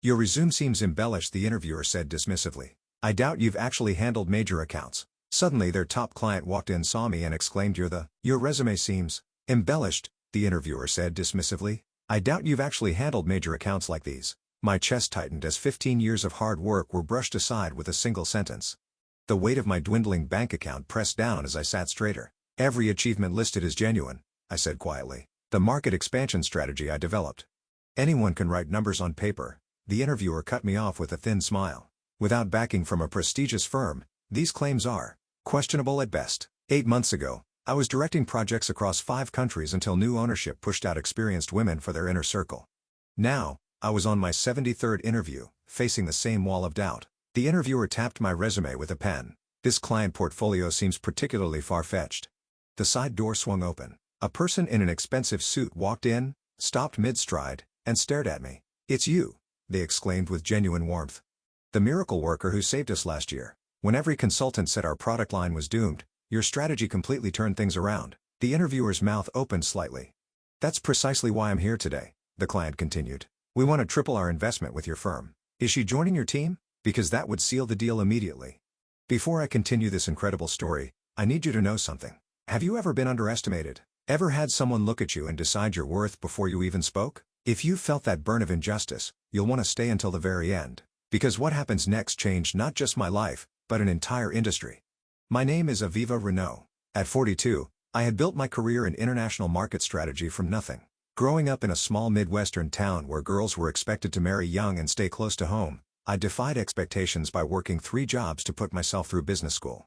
Your resume seems embellished, the interviewer said dismissively. I doubt you've actually handled major accounts. Suddenly their top client walked in, saw me and exclaimed, Your resume seems embellished, the interviewer said dismissively. I doubt you've actually handled major accounts like these. My chest tightened as 15 years of hard work were brushed aside with a single sentence. The weight of my dwindling bank account pressed down as I sat straighter. Every achievement listed is genuine, I said quietly. The market expansion strategy I developed. Anyone can write numbers on paper. The interviewer cut me off with a thin smile. Without backing from a prestigious firm, these claims are questionable at best. 8 months ago, I was directing projects across 5 countries until new ownership pushed out experienced women for their inner circle. Now, I was on my 73rd interview, facing the same wall of doubt. The interviewer tapped my resume with a pen. This client portfolio seems particularly far-fetched. The side door swung open. A person in an expensive suit walked in, stopped mid-stride, and stared at me. It's you, they exclaimed with genuine warmth. The miracle worker who saved us last year. When every consultant said our product line was doomed, your strategy completely turned things around. The interviewer's mouth opened slightly. That's precisely why I'm here today, the client continued. We want to triple our investment with your firm. Is she joining your team? Because that would seal the deal immediately. Before I continue this incredible story, I need you to know something. Have you ever been underestimated? Ever had someone look at you and decide your worth before you even spoke? If you felt that burn of injustice, you'll want to stay until the very end. Because what happens next changed not just my life, but an entire industry. My name is Aviva Renault. At 42, I had built my career in international market strategy from nothing. Growing up in a small Midwestern town where girls were expected to marry young and stay close to home, I defied expectations by working 3 jobs to put myself through business school.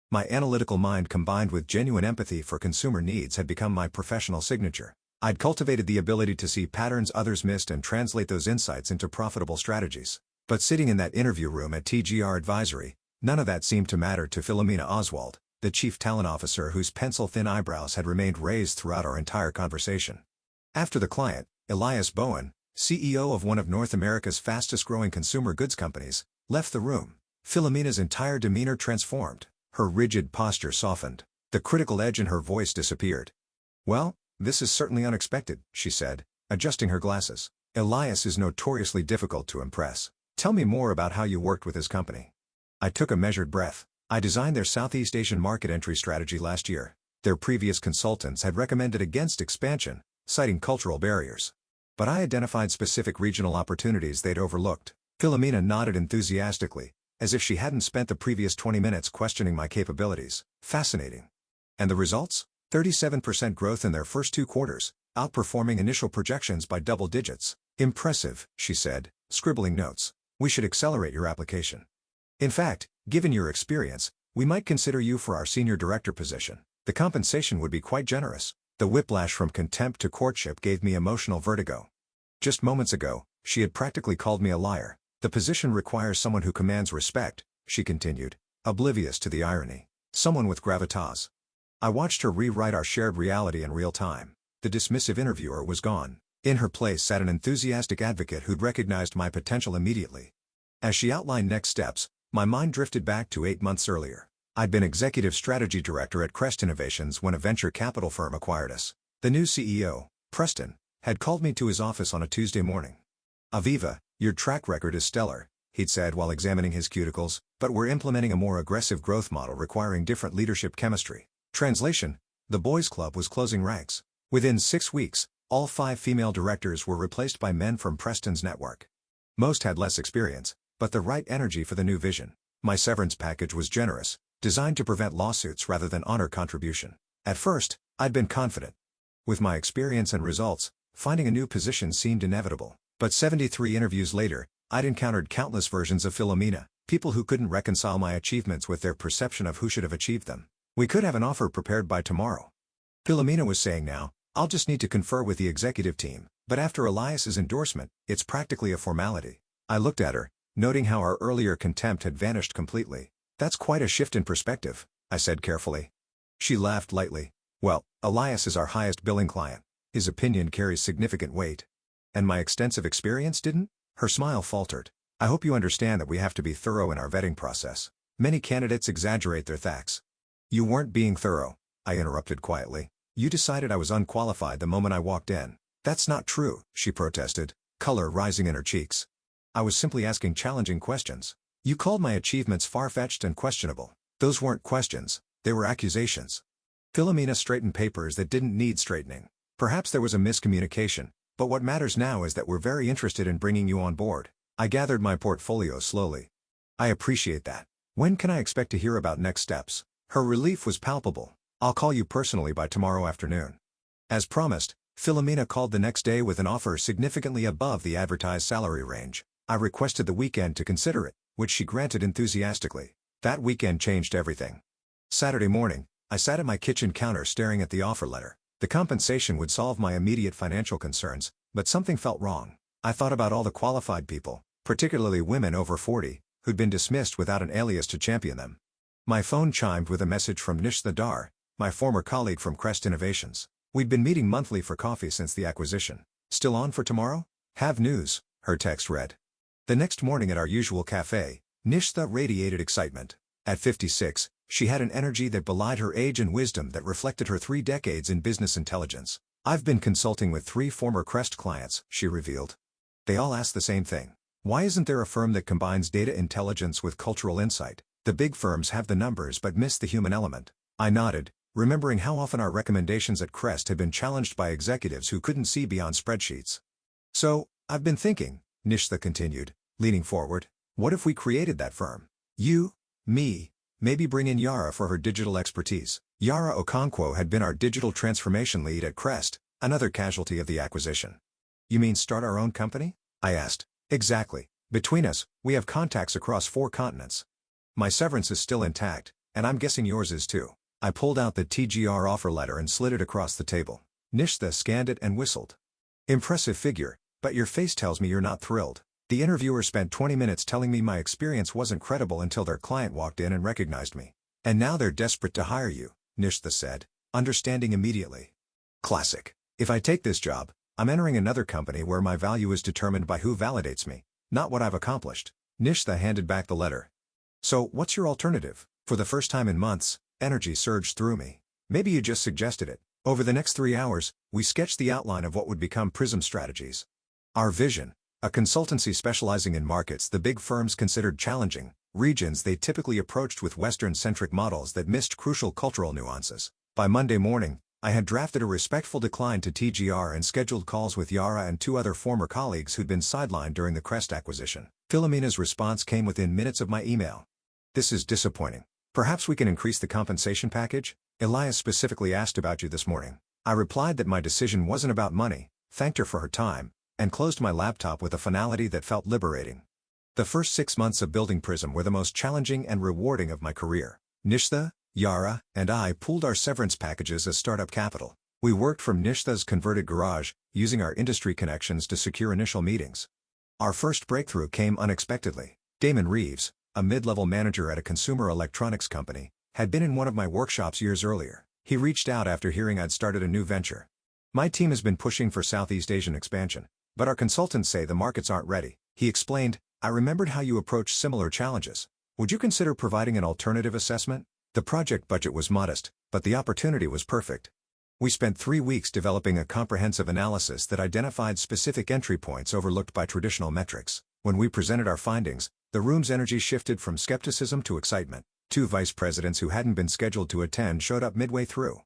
My analytical mind combined with genuine empathy for consumer needs had become my professional signature. I'd cultivated the ability to see patterns others missed and translate those insights into profitable strategies. But sitting in that interview room at TGR Advisory, none of that seemed to matter to Philomena Oswald, the chief talent officer whose pencil-thin eyebrows had remained raised throughout our entire conversation. After the client, Elias Bowen, CEO of one of North America's fastest-growing consumer goods companies, left the room, Philomena's entire demeanor transformed. Her rigid posture softened. The critical edge in her voice disappeared. Well, this is certainly unexpected, she said, adjusting her glasses. Elias is notoriously difficult to impress. Tell me more about how you worked with his company. I took a measured breath. I designed their Southeast Asian market entry strategy last year. Their previous consultants had recommended against expansion, citing cultural barriers. But I identified specific regional opportunities they'd overlooked. Philomena nodded enthusiastically, as if she hadn't spent the previous 20 minutes questioning my capabilities. Fascinating. And the results? 37% growth in their first 2 quarters, outperforming initial projections by double digits. Impressive, she said, scribbling notes. We should accelerate your application. In fact, given your experience, we might consider you for our senior director position. The compensation would be quite generous. The whiplash from contempt to courtship gave me emotional vertigo. Just moments ago, she had practically called me a liar. The position requires someone who commands respect, she continued, oblivious to the irony. Someone with gravitas. I watched her rewrite our shared reality in real time. The dismissive interviewer was gone. In her place sat an enthusiastic advocate who'd recognized my potential immediately. As she outlined next steps, my mind drifted back to 8 months earlier. I'd been executive strategy director at Crest Innovations when a venture capital firm acquired us. The new CEO, Preston, had called me to his office on a Tuesday morning. Aviva, your track record is stellar, he'd said while examining his cuticles, but we're implementing a more aggressive growth model requiring different leadership chemistry. Translation: the boys' club was closing ranks. Within 6 weeks, all 5 female directors were replaced by men from Preston's network. Most had less experience, but the right energy for the new vision. My severance package was generous, designed to prevent lawsuits rather than honor contribution. At first, I'd been confident. With my experience and results, finding a new position seemed inevitable. But 73 interviews later, I'd encountered countless versions of Philomena, people who couldn't reconcile my achievements with their perception of who should have achieved them. We could have an offer prepared by tomorrow, Philomena was saying now. I'll just need to confer with the executive team. But after Elias's endorsement, it's practically a formality. I looked at her, noting how our earlier contempt had vanished completely. That's quite a shift in perspective, I said carefully. She laughed lightly. Well, Elias is our highest billing client. His opinion carries significant weight. And my extensive experience didn't? Her smile faltered. I hope you understand that we have to be thorough in our vetting process. Many candidates exaggerate their facts. You weren't being thorough, I interrupted quietly. You decided I was unqualified the moment I walked in. That's not true, she protested, color rising in her cheeks. I was simply asking challenging questions. You called my achievements far-fetched and questionable. Those weren't questions, they were accusations. Philomena straightened papers that didn't need straightening. Perhaps there was a miscommunication, but what matters now is that we're very interested in bringing you on board. I gathered my portfolio slowly. I appreciate that. When can I expect to hear about next steps? Her relief was palpable. I'll call you personally by tomorrow afternoon. As promised, Philomena called the next day with an offer significantly above the advertised salary range. I requested the weekend to consider it, which she granted enthusiastically. That weekend changed everything. Saturday morning, I sat at my kitchen counter staring at the offer letter. The compensation would solve my immediate financial concerns, but something felt wrong. I thought about all the qualified people, particularly women over 40, who'd been dismissed without an alias to champion them. My phone chimed with a message from Nishtha Dar, my former colleague from Crest Innovations. We'd been meeting monthly for coffee since the acquisition. Still on for tomorrow? Have news, her text read. The next morning at our usual cafe, Nishtha radiated excitement. At 56, she had an energy that belied her age and wisdom that reflected her 3 decades in business intelligence. I've been consulting with 3 former Crest clients, she revealed. They all ask the same thing. Why isn't there a firm that combines data intelligence with cultural insight? The big firms have the numbers but miss the human element. I nodded, remembering how often our recommendations at Crest had been challenged by executives who couldn't see beyond spreadsheets. So, I've been thinking, Nishtha continued, leaning forward, what if we created that firm? You, me, maybe bring in Yara for her digital expertise. Yara Okonkwo had been our digital transformation lead at Crest, another casualty of the acquisition. You mean start our own company? I asked. Exactly. Between us, we have contacts across 4 continents. My severance is still intact, and I'm guessing yours is too. I pulled out the TGR offer letter and slid it across the table. Nishtha scanned it and whistled. Impressive figure, but your face tells me you're not thrilled. The interviewer spent 20 minutes telling me my experience wasn't credible until their client walked in and recognized me. And now they're desperate to hire you, Nishtha said, understanding immediately. Classic. If I take this job, I'm entering another company where my value is determined by who validates me, not what I've accomplished. Nishtha handed back the letter. So, what's your alternative? For the first time in months, energy surged through me. Maybe you just suggested it. Over the next 3 hours, we sketched the outline of what would become Prism Strategies. Our vision, a consultancy specializing in markets the big firms considered challenging, regions they typically approached with Western-centric models that missed crucial cultural nuances. By Monday morning, I had drafted a respectful decline to TGR and scheduled calls with Yara and 2 other former colleagues who'd been sidelined during the Crest acquisition. Philomena's response came within minutes of my email. This is disappointing. Perhaps we can increase the compensation package? Elias specifically asked about you this morning. I replied that my decision wasn't about money, thanked her for her time, and closed my laptop with a finality that felt liberating. The first 6 months of building Prism were the most challenging and rewarding of my career. Nishtha, Yara, and I pooled our severance packages as startup capital. We worked from Nishtha's converted garage, using our industry connections to secure initial meetings. Our first breakthrough came unexpectedly. Damon Reeves, a mid-level manager at a consumer electronics company, had been in one of my workshops years earlier. He reached out after hearing I'd started a new venture. My team has been pushing for Southeast Asian expansion, but our consultants say the markets aren't ready. He explained, I remembered how you approached similar challenges. Would you consider providing an alternative assessment? The project budget was modest, but the opportunity was perfect. We spent 3 weeks developing a comprehensive analysis that identified specific entry points overlooked by traditional metrics. When we presented our findings, the room's energy shifted from skepticism to excitement. 2 vice presidents who hadn't been scheduled to attend showed up midway through.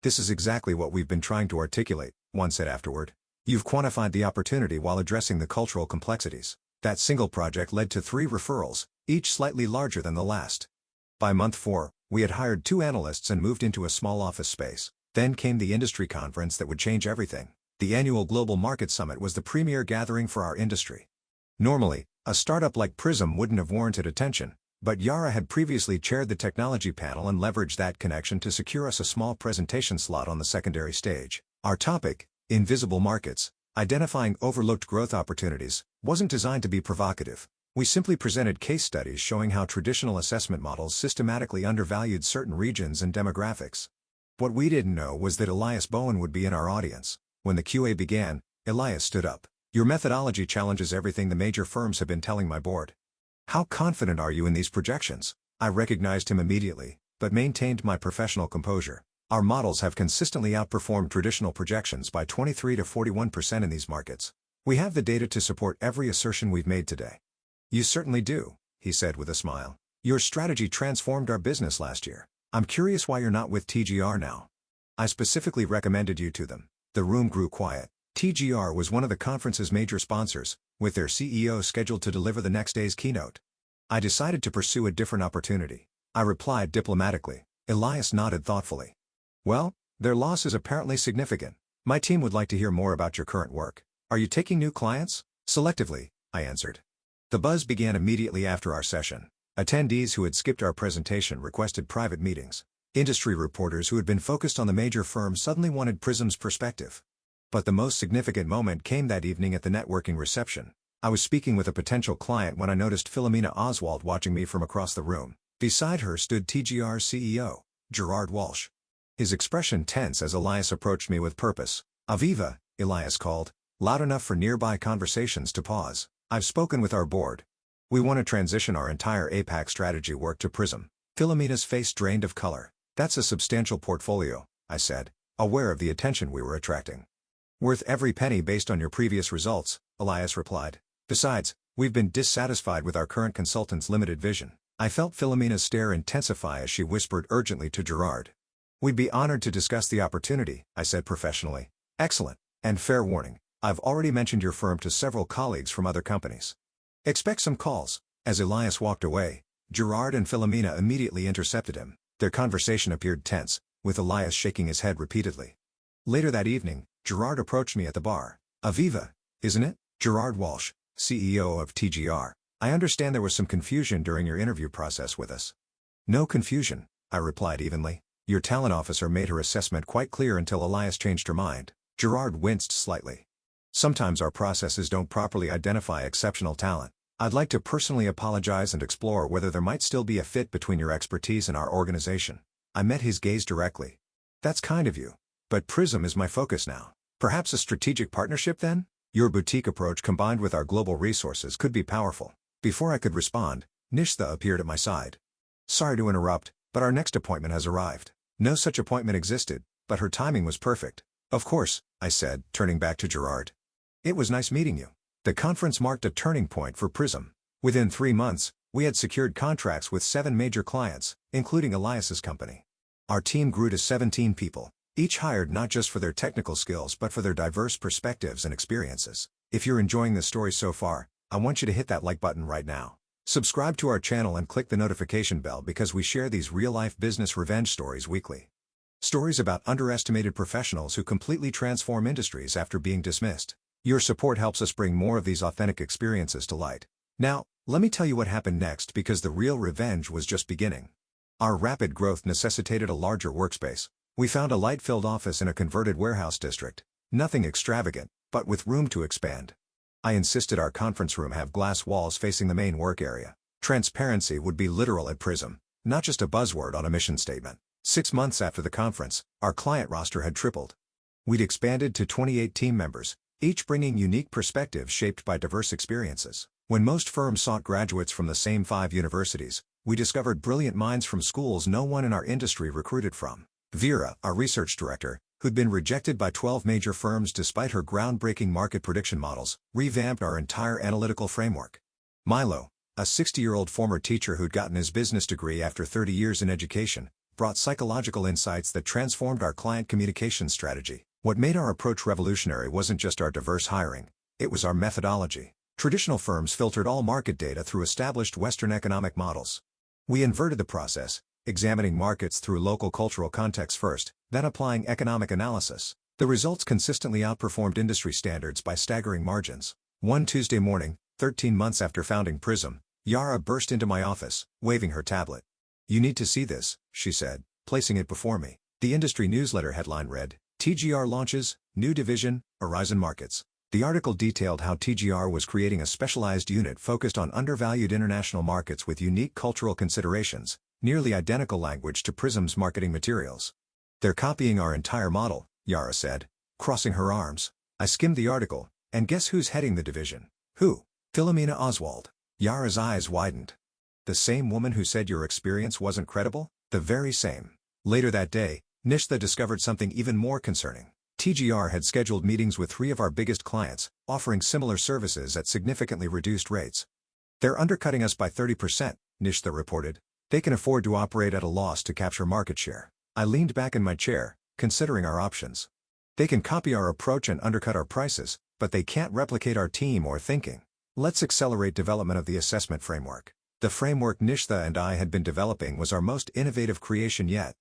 This is exactly what we've been trying to articulate, one said afterward. You've quantified the opportunity while addressing the cultural complexities. That single project led to 3 referrals, each slightly larger than the last. By month 4, we had hired 2 analysts and moved into a small office space. Then came the industry conference that would change everything. The annual Global Market Summit was the premier gathering for our industry. Normally, a startup like Prism wouldn't have warranted attention, but Yara had previously chaired the technology panel and leveraged that connection to secure us a small presentation slot on the secondary stage. Our topic, Invisible Markets, identifying overlooked growth opportunities, wasn't designed to be provocative. We simply presented case studies showing how traditional assessment models systematically undervalued certain regions and demographics. What we didn't know was that Elias Bowen would be in our audience. When the QA began, Elias stood up. Your methodology challenges everything the major firms have been telling my board. How confident are you in these projections? I recognized him immediately, but maintained my professional composure. Our models have consistently outperformed traditional projections by 23 to 41% in these markets. We have the data to support every assertion we've made today. You certainly do, he said with a smile. Your strategy transformed our business last year. I'm curious why you're not with TGR now. I specifically recommended you to them. The room grew quiet. TGR was one of the conference's major sponsors, with their CEO scheduled to deliver the next day's keynote. I decided to pursue a different opportunity. I replied diplomatically. Elias nodded thoughtfully. Well, their loss is apparently significant. My team would like to hear more about your current work. Are you taking new clients? Selectively, I answered. The buzz began immediately after our session. Attendees who had skipped our presentation requested private meetings. Industry reporters who had been focused on the major firms suddenly wanted Prism's perspective. But the most significant moment came that evening at the networking reception. I was speaking with a potential client when I noticed Philomena Oswald watching me from across the room. Beside her stood TGR's CEO, Gerard Walsh. His expression tense as Elias approached me with purpose. Aviva, Elias called, loud enough for nearby conversations to pause. I've spoken with our board. We want to transition our entire APAC strategy work to Prism. Philomena's face drained of color. That's a substantial portfolio, I said, aware of the attention we were attracting. Worth every penny based on your previous results, Elias replied. Besides, we've been dissatisfied with our current consultant's limited vision. I felt Philomena's stare intensify as she whispered urgently to Gerard. We'd be honored to discuss the opportunity, I said professionally. Excellent. And fair warning, I've already mentioned your firm to several colleagues from other companies. Expect some calls. As Elias walked away, Gerard and Philomena immediately intercepted him. Their conversation appeared tense, with Elias shaking his head repeatedly. Later that evening, Gerard approached me at the bar. Aviva, isn't it? Gerard Walsh, CEO of TGR. I understand there was some confusion during your interview process with us. No confusion, I replied evenly. Your talent officer made her assessment quite clear until Elias changed her mind. Gerard winced slightly. Sometimes our processes don't properly identify exceptional talent. I'd like to personally apologize and explore whether there might still be a fit between your expertise and our organization. I met his gaze directly. That's kind of you. But Prism is my focus now. Perhaps a strategic partnership then? Your boutique approach combined with our global resources could be powerful. Before I could respond, Nishtha appeared at my side. Sorry to interrupt, but our next appointment has arrived. No such appointment existed, but her timing was perfect. Of course, I said, turning back to Gerard. It was nice meeting you. The conference marked a turning point for Prism. Within 3 months, we had secured contracts with 7 major clients, including Elias's company. Our team grew to 17 people, each hired not just for their technical skills but for their diverse perspectives and experiences. If you're enjoying this story so far, I want you to hit that like button right now. Subscribe to our channel and click the notification bell because we share these real-life business revenge stories weekly. Stories about underestimated professionals who completely transform industries after being dismissed. Your support helps us bring more of these authentic experiences to light. Now, let me tell you what happened next because the real revenge was just beginning. Our rapid growth necessitated a larger workspace. We found a light-filled office in a converted warehouse district. Nothing extravagant, but with room to expand. I insisted our conference room have glass walls facing the main work area. Transparency would be literal at Prism, not just a buzzword on a mission statement. 6 months after the conference, our client roster had tripled. We'd expanded to 28 team members, each bringing unique perspectives shaped by diverse experiences. When most firms sought graduates from the same 5 universities, we discovered brilliant minds from schools no one in our industry recruited from. Vera, our research director, who'd been rejected by 12 major firms despite her groundbreaking market prediction models, revamped our entire analytical framework. Milo, a 60-year-old former teacher who'd gotten his business degree after 30 years in education, brought psychological insights that transformed our client communication strategy. What made our approach revolutionary wasn't just our diverse hiring, it was our methodology. Traditional firms filtered all market data through established Western economic models. We inverted the process, examining markets through local cultural context first, then applying economic analysis. The results consistently outperformed industry standards by staggering margins. One Tuesday morning, 13 months after founding Prism, Yara burst into my office, waving her tablet. "You need to see this," she said, placing it before me. The industry newsletter headline read, "TGR launches, new division, Horizon Markets." The article detailed how TGR was creating a specialized unit focused on undervalued international markets with unique cultural considerations, nearly identical language to Prism's marketing materials. "They're copying our entire model," Yara said, crossing her arms. I skimmed the article, and guess who's heading the division? Who? Philomena Oswald. Yara's eyes widened. The same woman who said your experience wasn't credible? The very same. Later that day, Nishtha discovered something even more concerning. TGR had scheduled meetings with 3 of our biggest clients, offering similar services at significantly reduced rates. They're undercutting us by 30%, Nishtha reported. They can afford to operate at a loss to capture market share. I leaned back in my chair, considering our options. They can copy our approach and undercut our prices, but they can't replicate our team or thinking. Let's accelerate development of the assessment framework. The framework Nishtha and I had been developing was our most innovative creation yet.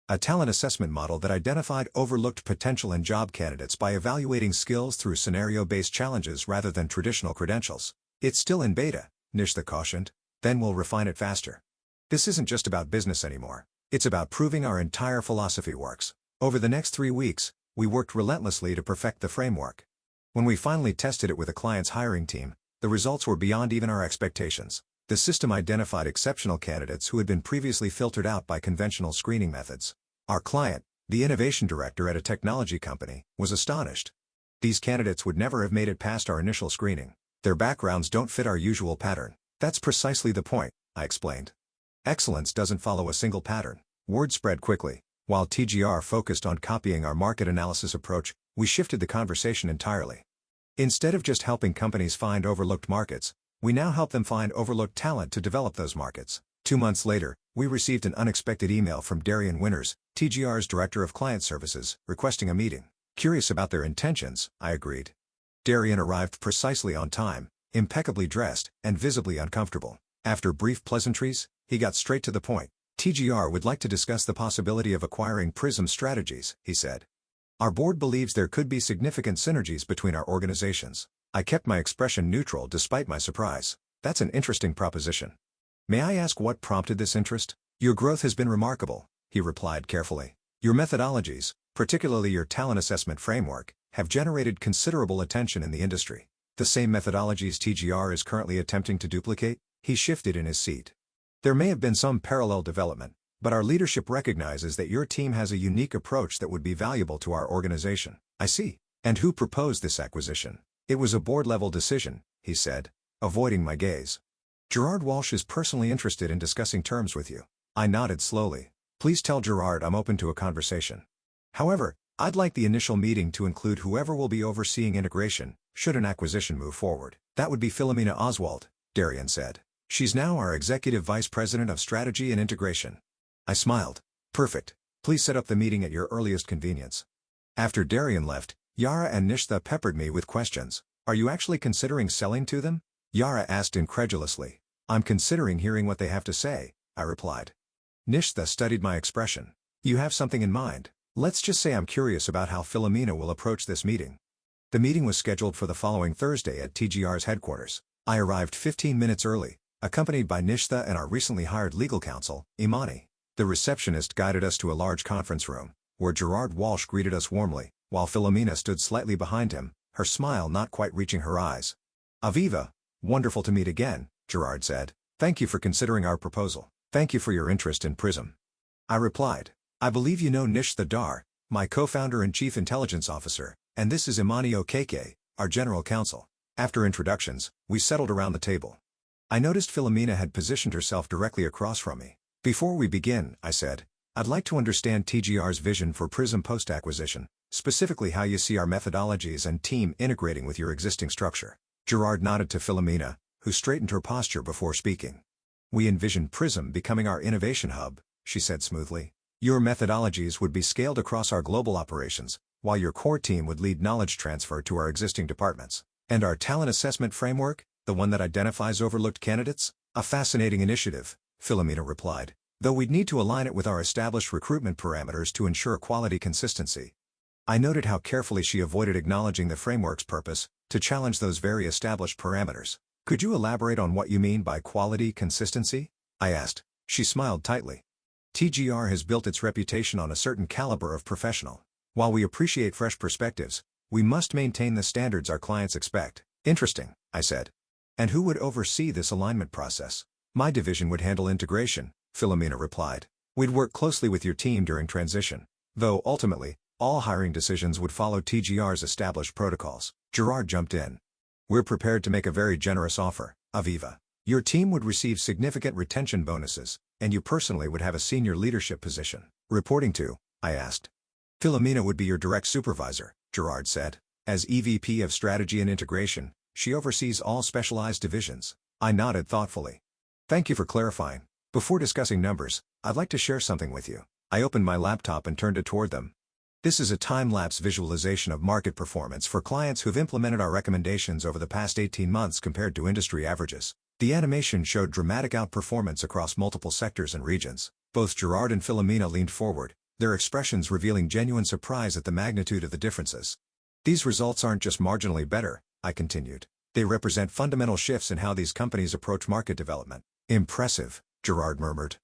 A talent assessment model that identified overlooked potential in job candidates by evaluating skills through scenario-based challenges rather than traditional credentials. It's still in beta, Nishtha cautioned. Then we'll refine it faster. This isn't just about business anymore. It's about proving our entire philosophy works. Over the next 3 weeks, we worked relentlessly to perfect the framework. When we finally tested it with a client's hiring team, the results were beyond even our expectations. The system identified exceptional candidates who had been previously filtered out by conventional screening methods. Our client, the innovation director at a technology company, was astonished. These candidates would never have made it past our initial screening. Their backgrounds don't fit our usual pattern. That's precisely the point, I explained. Excellence doesn't follow a single pattern. Word spread quickly. While TGR focused on copying our market analysis approach, we shifted the conversation entirely. Instead of just helping companies find overlooked markets, we now help them find overlooked talent to develop those markets. 2 months later, we received an unexpected email from Darian Winters, TGR's Director of Client Services, requesting a meeting. Curious about their intentions, I agreed. Darian arrived precisely on time, impeccably dressed, and visibly uncomfortable. After brief pleasantries, he got straight to the point. TGR would like to discuss the possibility of acquiring Prism Strategies, he said. Our board believes there could be significant synergies between our organizations. I kept my expression neutral despite my surprise. That's an interesting proposition. May I ask what prompted this interest? Your growth has been remarkable, he replied carefully. Your methodologies, particularly your talent assessment framework, have generated considerable attention in the industry. The same methodologies TGR is currently attempting to duplicate? He shifted in his seat. There may have been some parallel development, but our leadership recognizes that your team has a unique approach that would be valuable to our organization. I see. And who proposed this acquisition? It was a board-level decision, he said, avoiding my gaze. Gerard Walsh is personally interested in discussing terms with you. I nodded slowly. Please tell Gerard I'm open to a conversation. However, I'd like the initial meeting to include whoever will be overseeing integration, should an acquisition move forward. That would be Philomena Oswald, Darian said. She's now our Executive Vice President of Strategy and Integration. I smiled. Perfect. Please set up the meeting at your earliest convenience. After Darian left, Yara and Nishtha peppered me with questions. Are you actually considering selling to them? Yara asked incredulously. I'm considering hearing what they have to say, I replied. Nishtha studied my expression. You have something in mind. Let's just say I'm curious about how Philomena will approach this meeting. The meeting was scheduled for the following Thursday at TGR's headquarters. I arrived 15 minutes early, accompanied by Nishtha and our recently hired legal counsel, Imani. The receptionist guided us to a large conference room, where Gerard Walsh greeted us warmly, while Philomena stood slightly behind him, her smile not quite reaching her eyes. Aviva, wonderful to meet again, Gerard said. Thank you for considering our proposal. Thank you for your interest in Prism. I replied. I believe you know Nishtha Dar, my co-founder and chief intelligence officer, and this is Imani Okeke, our general counsel. After introductions, we settled around the table. I noticed Philomena had positioned herself directly across from me. Before we begin, I said, I'd like to understand TGR's vision for Prism post-acquisition, specifically how you see our methodologies and team integrating with your existing structure. Gerard nodded to Philomena, who straightened her posture before speaking. We envision Prism becoming our innovation hub, she said smoothly. Your methodologies would be scaled across our global operations, while your core team would lead knowledge transfer to our existing departments. And our talent assessment framework, the one that identifies overlooked candidates? A fascinating initiative, Philomena replied, though we'd need to align it with our established recruitment parameters to ensure quality consistency. I noted how carefully she avoided acknowledging the framework's purpose, to challenge those very established parameters. Could you elaborate on what you mean by quality consistency? I asked. She smiled tightly. TGR has built its reputation on a certain caliber of professional. While we appreciate fresh perspectives, we must maintain the standards our clients expect. Interesting, I said. And who would oversee this alignment process? My division would handle integration, Philomena replied. We'd work closely with your team during transition, though ultimately, all hiring decisions would follow TGR's established protocols. Gerard jumped in. We're prepared to make a very generous offer, Aviva. Your team would receive significant retention bonuses, and you personally would have a senior leadership position. Reporting to? I asked. Philomena would be your direct supervisor, Gerard said. As EVP of Strategy and Integration, she oversees all specialized divisions. I nodded thoughtfully. Thank you for clarifying. Before discussing numbers, I'd like to share something with you. I opened my laptop and turned it toward them. This is a time-lapse visualization of market performance for clients who've implemented our recommendations over the past 18 months compared to industry averages. The animation showed dramatic outperformance across multiple sectors and regions. Both Gerard and Philomena leaned forward, their expressions revealing genuine surprise at the magnitude of the differences. These results aren't just marginally better, I continued. They represent fundamental shifts in how these companies approach market development. Impressive, Gerard murmured.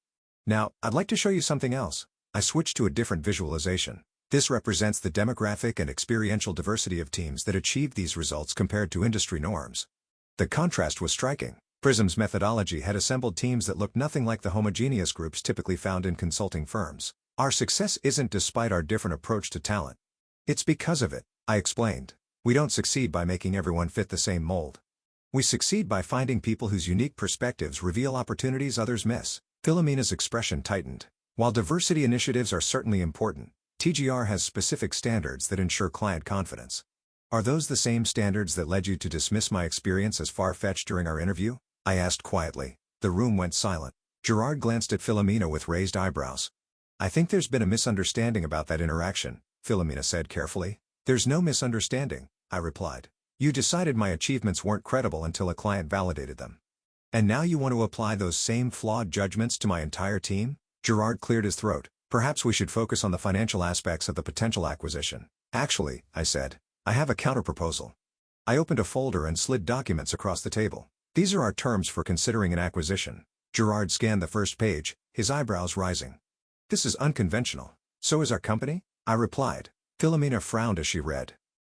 Now, I'd like to show you something else. I switched to a different visualization. This represents the demographic and experiential diversity of teams that achieved these results compared to industry norms. The contrast was striking. Prism's methodology had assembled teams that looked nothing like the homogeneous groups typically found in consulting firms. Our success isn't despite our different approach to talent. It's because of it, I explained. We don't succeed by making everyone fit the same mold. We succeed by finding people whose unique perspectives reveal opportunities others miss. Philomena's expression tightened. While diversity initiatives are certainly important, TGR has specific standards that ensure client confidence. Are those the same standards that led you to dismiss my experience as far-fetched during our interview? I asked quietly. The room went silent. Gerard glanced at Philomena with raised eyebrows. I think there's been a misunderstanding about that interaction, Philomena said carefully. There's no misunderstanding, I replied. You decided my achievements weren't credible until a client validated them. And now you want to apply those same flawed judgments to my entire team? Gerard cleared his throat. Perhaps we should focus on the financial aspects of the potential acquisition. Actually, I said, I have a counterproposal. I opened a folder and slid documents across the table. These are our terms for considering an acquisition. Gerard scanned the first page, his eyebrows rising. This is unconventional. So is our company? I replied. Philomena frowned as she read.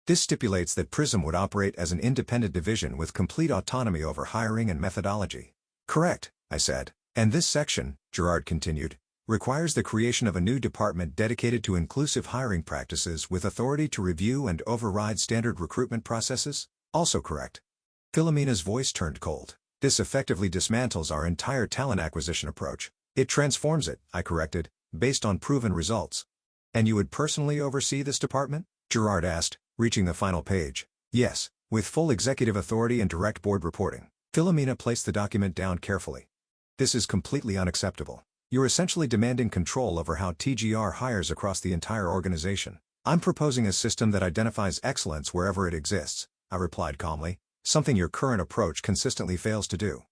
This stipulates that Prism would operate as an independent division with complete autonomy over hiring and methodology. Correct, I said. And this section, Gerard continued, requires the creation of a new department dedicated to inclusive hiring practices with authority to review and override standard recruitment processes? Also correct. Philomena's voice turned cold. This effectively dismantles our entire talent acquisition approach. It transforms it, I corrected, based on proven results. And you would personally oversee this department? Gerard asked, reaching the final page. Yes, with full executive authority and direct board reporting. Philomena placed the document down carefully. This is completely unacceptable. You're essentially demanding control over how TGR hires across the entire organization. I'm proposing a system that identifies excellence wherever it exists, I replied calmly, something your current approach consistently fails to do.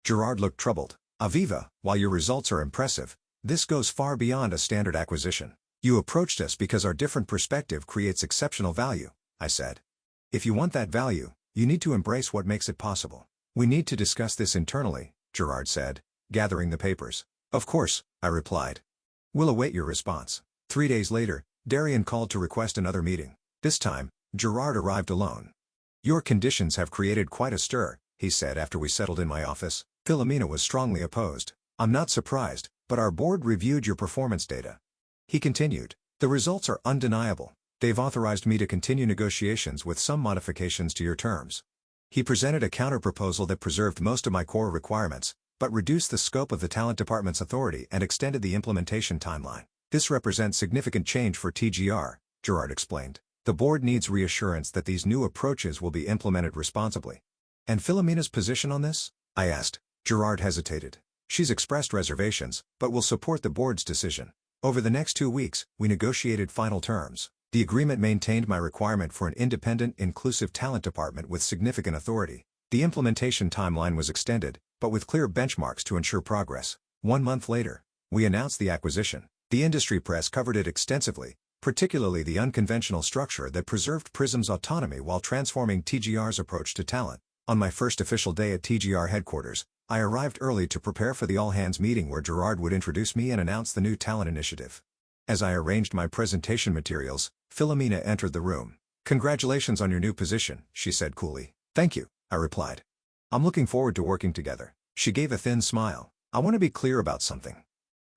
Gerard looked troubled. Aviva, while your results are impressive, this goes far beyond a standard acquisition. You approached us because our different perspective creates exceptional value, I said. If you want that value, you need to embrace what makes it possible. We need to discuss this internally, Gerard said, gathering the papers. Of course, I replied. We'll await your response. 3 days later, Darian called to request another meeting. This time, Gerard arrived alone. Your conditions have created quite a stir, he said after we settled in my office. Philomena was strongly opposed. I'm not surprised, but our board reviewed your performance data. He continued. The results are undeniable. They've authorized me to continue negotiations with some modifications to your terms. He presented a counterproposal that preserved most of my core requirements, but reduced the scope of the talent department's authority and extended the implementation timeline. This represents significant change for TGR, Gerard explained. The board needs reassurance that these new approaches will be implemented responsibly. And Philomena's position on this? I asked. Gerard hesitated. She's expressed reservations, but will support the board's decision. Over the next 2 weeks, we negotiated final terms. The agreement maintained my requirement for an independent, inclusive talent department with significant authority. The implementation timeline was extended, but with clear benchmarks to ensure progress. 1 month later, we announced the acquisition. The industry press covered it extensively, particularly the unconventional structure that preserved Prism's autonomy while transforming TGR's approach to talent. On my first official day at TGR headquarters, I arrived early to prepare for the all-hands meeting where Gerard would introduce me and announce the new talent initiative. As I arranged my presentation materials, Philomena entered the room. Congratulations on your new position, she said coolly. Thank you, I replied. I'm looking forward to working together. She gave a thin smile. I want to be clear about something.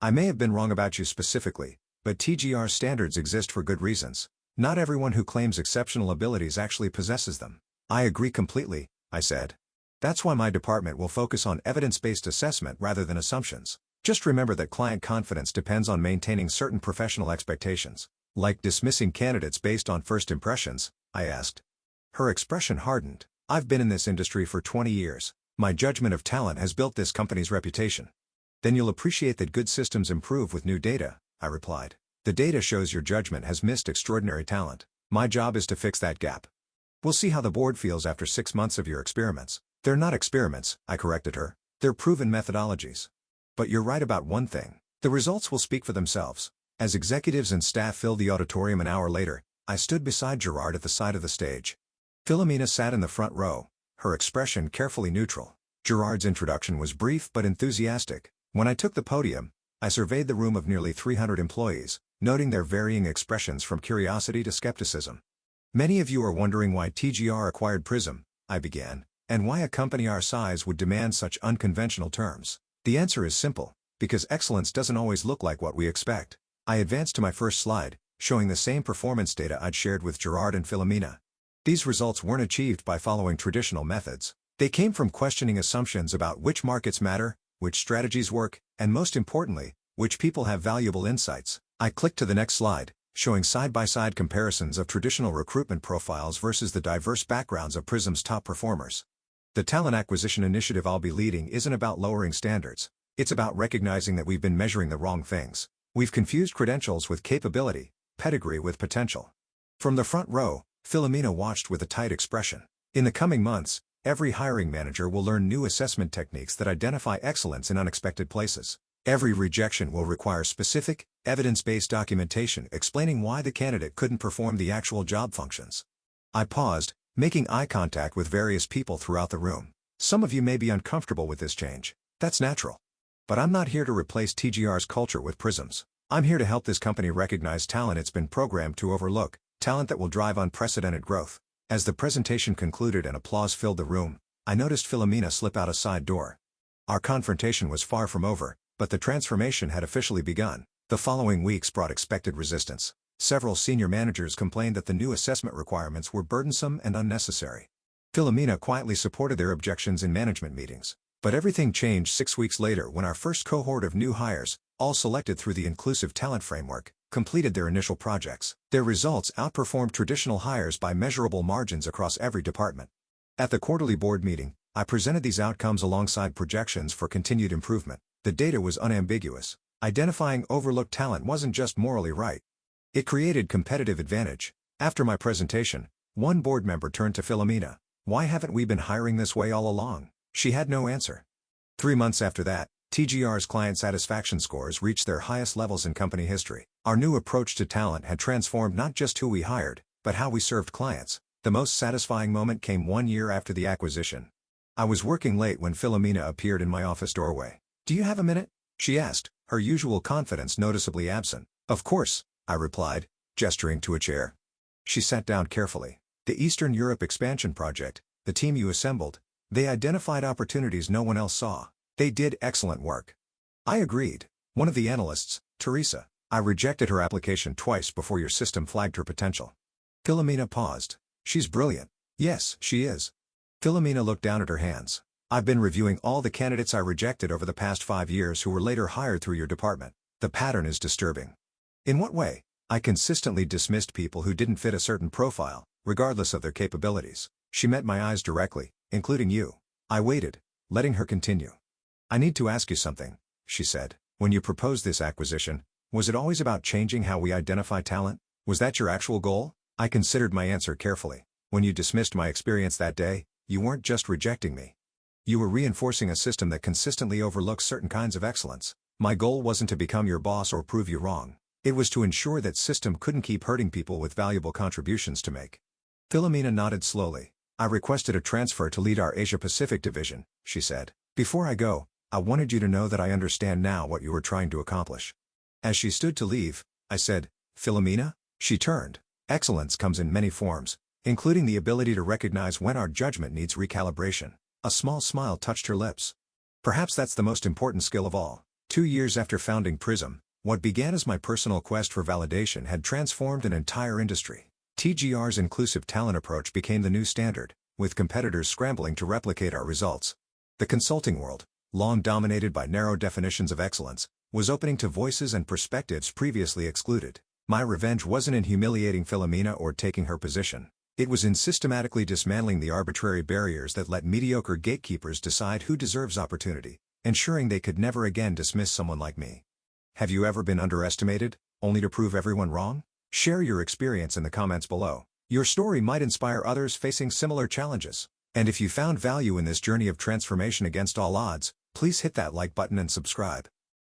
I may have been wrong about you specifically, but TGR standards exist for good reasons. Not everyone who claims exceptional abilities actually possesses them. I agree completely, I said. That's why my department will focus on evidence-based assessment rather than assumptions. Just remember that client confidence depends on maintaining certain professional expectations. Like dismissing candidates based on first impressions, I asked. Her expression hardened. I've been in this industry for 20 years. My judgment of talent has built this company's reputation. Then you'll appreciate that good systems improve with new data, I replied. The data shows your judgment has missed extraordinary talent. My job is to fix that gap. We'll see how the board feels after 6 months of your experiments. They're not experiments, I corrected her. They're proven methodologies. But you're right about one thing. The results will speak for themselves. As executives and staff filled the auditorium an hour later, I stood beside Gerard at the side of the stage. Philomena sat in the front row, her expression carefully neutral. Gerard's introduction was brief but enthusiastic. When I took the podium, I surveyed the room of nearly 300 employees, noting their varying expressions from curiosity to skepticism. Many of you are wondering why TGR acquired Prism, I began, and why a company our size would demand such unconventional terms. The answer is simple, because excellence doesn't always look like what we expect. I advanced to my first slide, showing the same performance data I'd shared with Gerard and Philomena. These results weren't achieved by following traditional methods. They came from questioning assumptions about which markets matter, which strategies work, and most importantly, which people have valuable insights. I clicked to the next slide, showing side-by-side comparisons of traditional recruitment profiles versus the diverse backgrounds of Prism's top performers. The talent acquisition initiative I'll be leading isn't about lowering standards. It's about recognizing that we've been measuring the wrong things. We've confused credentials with capability, pedigree with potential. From the front row, Philomena watched with a tight expression. In the coming months, every hiring manager will learn new assessment techniques that identify excellence in unexpected places. Every rejection will require specific, evidence-based documentation explaining why the candidate couldn't perform the actual job functions. I paused, making eye contact with various people throughout the room. Some of you may be uncomfortable with this change. That's natural. But I'm not here to replace TGR's culture with Prism's. I'm here to help this company recognize talent it's been programmed to overlook, talent that will drive unprecedented growth. As the presentation concluded and applause filled the room, I noticed Philomena slip out a side door. Our confrontation was far from over, but the transformation had officially begun. The following weeks brought expected resistance. Several senior managers complained that the new assessment requirements were burdensome and unnecessary. Philomena quietly supported their objections in management meetings. But everything changed 6 weeks later when our first cohort of new hires, all selected through the Inclusive Talent Framework, completed their initial projects. Their results outperformed traditional hires by measurable margins across every department. At the quarterly board meeting, I presented these outcomes alongside projections for continued improvement. The data was unambiguous. Identifying overlooked talent wasn't just morally right. It created competitive advantage. After my presentation, one board member turned to Philomena. "Why haven't we been hiring this way all along?" She had no answer. 3 months after that, TGR's client satisfaction scores reached their highest levels in company history. Our new approach to talent had transformed not just who we hired, but how we served clients. The most satisfying moment came 1 year after the acquisition. I was working late when Philomena appeared in my office doorway. "Do you have a minute?" she asked, her usual confidence noticeably absent. "Of course," I replied, gesturing to a chair. She sat down carefully. "The Eastern Europe expansion project, the team you assembled, they identified opportunities no one else saw. They did excellent work." I agreed. One of the analysts, Teresa, I rejected her application twice before your system flagged her potential. Philomena paused. "She's brilliant." "Yes, she is." Philomena looked down at her hands. "I've been reviewing all the candidates I rejected over the past 5 years who were later hired through your department. The pattern is disturbing." "In what way?" "I consistently dismissed people who didn't fit a certain profile, regardless of their capabilities." She met my eyes directly, "Including you." I waited, letting her continue. "I need to ask you something," she said. "When you proposed this acquisition, was it always about changing how we identify talent? Was that your actual goal?" I considered my answer carefully. "When you dismissed my experience that day, you weren't just rejecting me. You were reinforcing a system that consistently overlooks certain kinds of excellence. My goal wasn't to become your boss or prove you wrong. It was to ensure that system couldn't keep hurting people with valuable contributions to make." Philomena nodded slowly. "I requested a transfer to lead our Asia-Pacific division," she said. "Before I go, I wanted you to know that I understand now what you were trying to accomplish." As she stood to leave, I said, "Philomena?" She turned. "Excellence comes in many forms, including the ability to recognize when our judgment needs recalibration." A small smile touched her lips. "Perhaps that's the most important skill of all." 2 years after founding Prism, what began as my personal quest for validation had transformed an entire industry. TGR's inclusive talent approach became the new standard, with competitors scrambling to replicate our results. The consulting world, long dominated by narrow definitions of excellence, was opening to voices and perspectives previously excluded. My revenge wasn't in humiliating Philomena or taking her position. It was in systematically dismantling the arbitrary barriers that let mediocre gatekeepers decide who deserves opportunity, ensuring they could never again dismiss someone like me. Have you ever been underestimated, only to prove everyone wrong? Share your experience in the comments below. Your story might inspire others facing similar challenges. And if you found value in this journey of transformation against all odds, please hit that like button and subscribe.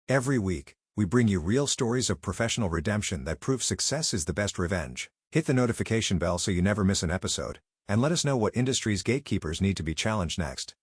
Every week, we bring you real stories of professional redemption that prove success is the best revenge. Hit the notification bell so you never miss an episode, and let us know what industry's gatekeepers need to be challenged next.